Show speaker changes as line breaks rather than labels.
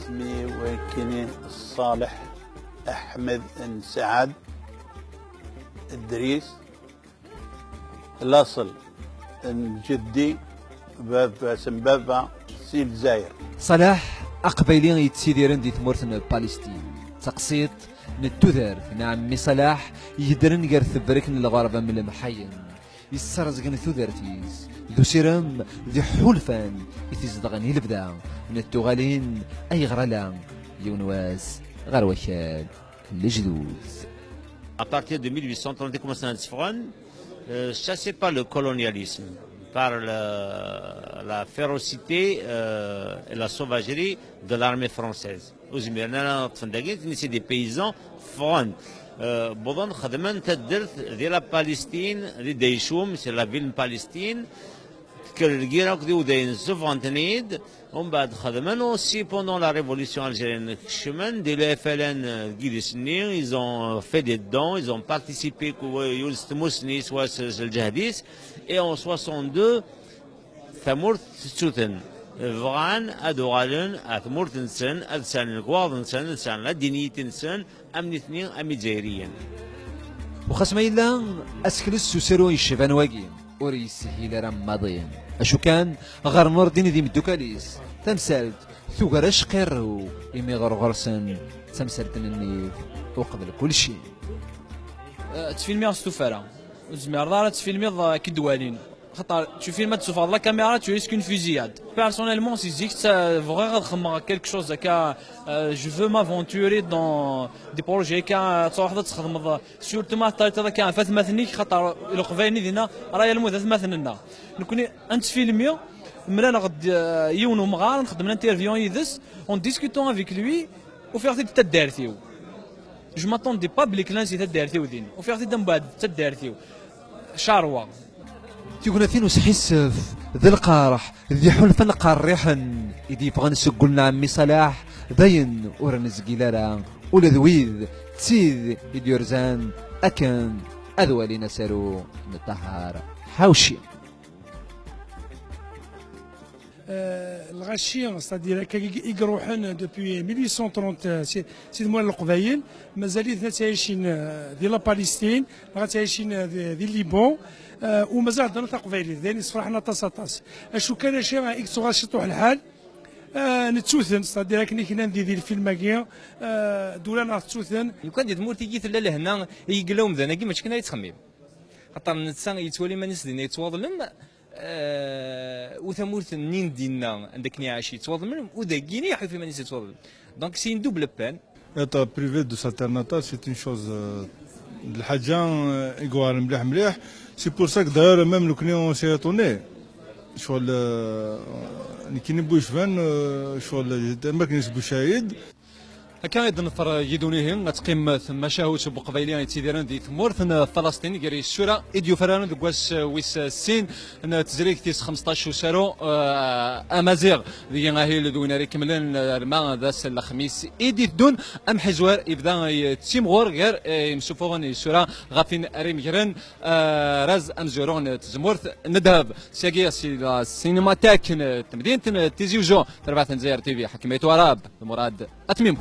اسمي وكني صالح أحمد سعد إدريس. الأصل جدي باب سمبابة سي الجزائر.
صلاح أقبيلين يتسيديرن دي ثمورث بالستين تقسيط نتوذر نعم مي صلاح يدرن غير ثبركن الغربة من المحين يسرزقن ثوذرتيز ذو سيرم ذي حلفان يتزدغن البدا نتوغالين أي غرلان يونواس غير وشال لجدوز.
À partir de 1830, commence à chasser par le colonialisme, par la férocité et la sauvagerie de l'armée française. C'est des paysans front. Bon, خدمن تدرت دي la Palestine, دي ديشوم, c'est la ville Palestine. كالجيرا كديو داين سوفانتنيد ومن بعد خدمن aussi pendant la révolution algérienne chemin de l'FLN Guidisni, ils ont fait des dons, ils ont participé يولست موسني سواس الجهديس et en 62 ثمورت تشوتن فغان ادوغالن ثمورت نسن ادسان الكواض نسن ادسان لا دينيت نسن امن اثنين امي جزائريا
وخصما إلا أسكلس سوسرو يشفان واقين وريس هيلا رمضين أشو كان غير نور ديني دي مدوكاليس تمثالت ثوغر أشقر إمي غرغرسن تمثالت النيف وقبل كل شيء.
تفيلمي غستوفارا زمير دارا تفيلمي كدوالين خاطر تشوف فيلم تشوف لا كاميرا tu risques une fusillade. Personnellement si je dis que vraiment خدمة quelque chose هكا je veux m'aventurer dans des projets كا تصوح تخدم سورتو ما طريقة كان فات مثنيك خاطر القفايني دينا راهي الموت مثلنا نكوني انت فيلمي ملانا غد يون ومغار نخدم انترفيون يدس اون ديسكوتون افيك لوي وفيغتي تدارتيو جو ماتوندي با بلي كلانسي تدارتيو دين وفيغتي من بعد تدارتيو شاروا
تيقولنا فين وسحسف ذي القارح ذي حلفا قارحا إذا يبغى نسق لنا عمي صلاح باين ورا نزقيلالا ولا ذويذ تسيذ يديرزان أكن أذوالي نسارو نطهر حوشي.
الغشيم c'est-à-dire يقروحن depuis 1830 سيد موال القبايل مازال تعيشين ديال لا بالستين تعيشين ديال الليبون ومازال عندنا قبايل ثاني صفرحنا طاس اشو كان شي اكس غاشي طوح الحال نتسوثن c'est-à-dire كنا ندير الفيلم كيا دولانا تسوثن
لو كان ديال مورتي جيت لا لهنا يقلاو مذانا كيما كنا يتخمم خاطر نتسان يتولي ما نسدين يتواضلن وثمورت منين دينا عندك نعاشي تواضل وداكيني يحيى في مانيس تواضل دونك سي دوبل بان.
être privé de sa terre natale c'est une chose الحاجة يقوار مليح مليح سي بور ساك داير ميم لو كني سي ايطوني شغل كي نبو يشفان شغل ما كاينش بوشايد
هكا ايضا نفر يدونيهم تقيم ثم شاهوت بقبيلين يتيديران دي ثمورث فلسطين كاري السورة ايديو فران دكواس ويس السين تزريك تيس 15 سارو امازيغ ذي غاهي دويناري كملن الماء ذاس الخميس ايدي دون ام حزوار يبدا تيمغور غير يمسوفون السورة غافين ريم جرن راز امزورون تزمورث ندهب ساقي السينماتاك تمدينة تيزيوجو تربعة زير تي في حكمية وراب مراد اتميمه.